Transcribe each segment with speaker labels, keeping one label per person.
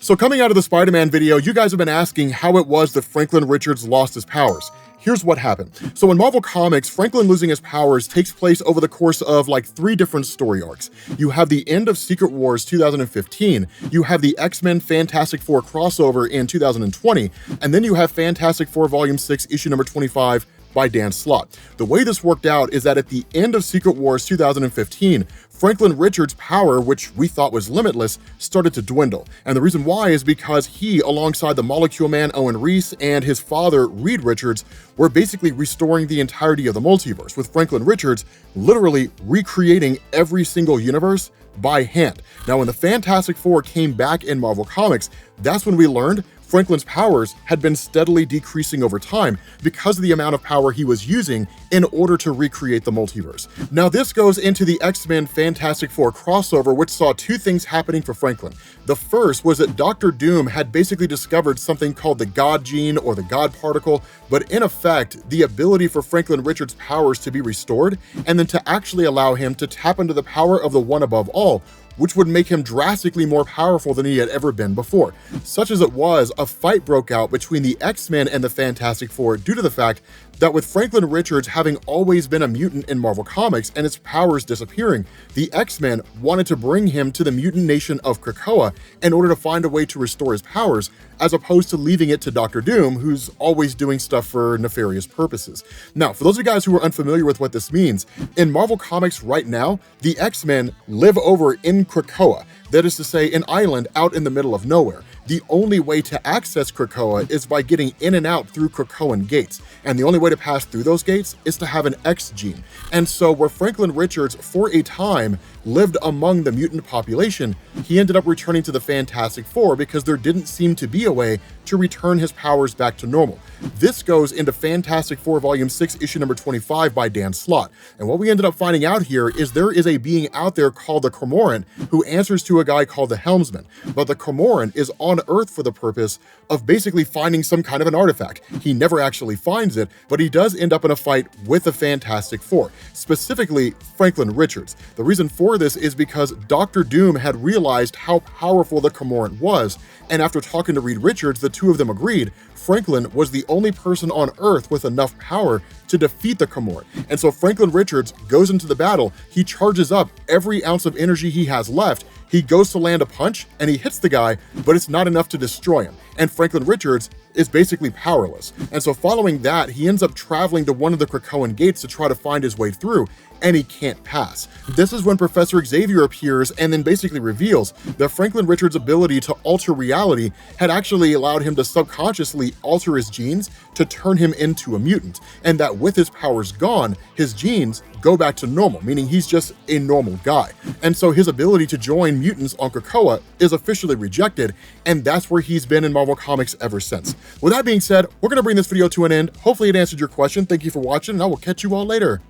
Speaker 1: So coming out of the Spider-Man video, you guys have been asking how it was that Franklin Richards lost his powers. Here's what happened. So in Marvel Comics, Franklin losing his powers takes place over the course of like 3 different story arcs. You have the end of Secret Wars 2015, you have the X-Men Fantastic Four crossover in 2020, and then you have Fantastic Four Volume 6, issue number 25, by Dan Slott. The way this worked out is that at the end of Secret Wars 2015, Franklin Richards' power, which we thought was limitless, started to dwindle. And the reason why is because he, alongside the Molecule Man Owen Reese and his father Reed Richards, were basically restoring the entirety of the multiverse, with Franklin Richards literally recreating every single universe by hand. Now, when the Fantastic Four came back in Marvel Comics, that's when we learned Franklin's powers had been steadily decreasing over time because of the amount of power he was using in order to recreate the multiverse. Now, this goes into the X-Men Fantastic Four crossover, which saw 2 things happening for Franklin. The first was that Dr. Doom had basically discovered something called the God gene or the God particle, but in effect, the ability for Franklin Richards' powers to be restored and then to actually allow him to tap into the power of the One Above All, which would make him drastically more powerful than he had ever been before. Such as it was, a fight broke out between the X-Men and the Fantastic Four due to the fact that with Franklin Richards having always been a mutant in Marvel Comics and his powers disappearing, the X-Men wanted to bring him to the mutant nation of Krakoa in order to find a way to restore his powers, as opposed to leaving it to Dr. Doom, who's always doing stuff for nefarious purposes. Now, for those of you guys who are unfamiliar with what this means, in Marvel Comics right now, the X-Men live over in Krakoa. That is to say, an island out in the middle of nowhere. The only way to access Krakoa is by getting in and out through Krakoan gates. And the only way to pass through those gates is to have an X gene. And so where Franklin Richards, for a time, lived among the mutant population, he ended up returning to the Fantastic Four because there didn't seem to be a way to return his powers back to normal. This goes into Fantastic Four Volume 6, issue number 25 by Dan Slott. And what we ended up finding out here is there is a being out there called the Cormoran who answers to a guy called the Helmsman. But the Cormoran is on Earth for the purpose of basically finding some kind of an artifact. He never actually finds it, but he does end up in a fight with the Fantastic Four, specifically Franklin Richards. The reason for this is because Dr. Doom had realized how powerful the Cormoran was, and after talking to Reed Richards, the 2 of them agreed Franklin was the only person on Earth with enough power to defeat the Cormoran. And so Franklin Richards goes into the battle, he charges up every ounce of energy he has left, he goes to land a punch, and he hits the guy, but it's not enough to destroy him. And Franklin Richards is basically powerless. And so following that, he ends up traveling to one of the Krakoan gates to try to find his way through, and he can't pass. This is when Professor Xavier appears and then basically reveals that Franklin Richards' ability to alter reality had actually allowed him to subconsciously alter his genes to turn him into a mutant, and that with his powers gone, his genes go back to normal, meaning he's just a normal guy. And so his ability to join mutants on Krakoa is officially rejected, and that's where he's been in Marvel Comics ever since. With that being said, we're gonna bring this video to an end. Hopefully it answered your question. Thank you for watching, and I will catch you all later.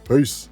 Speaker 1: Peace.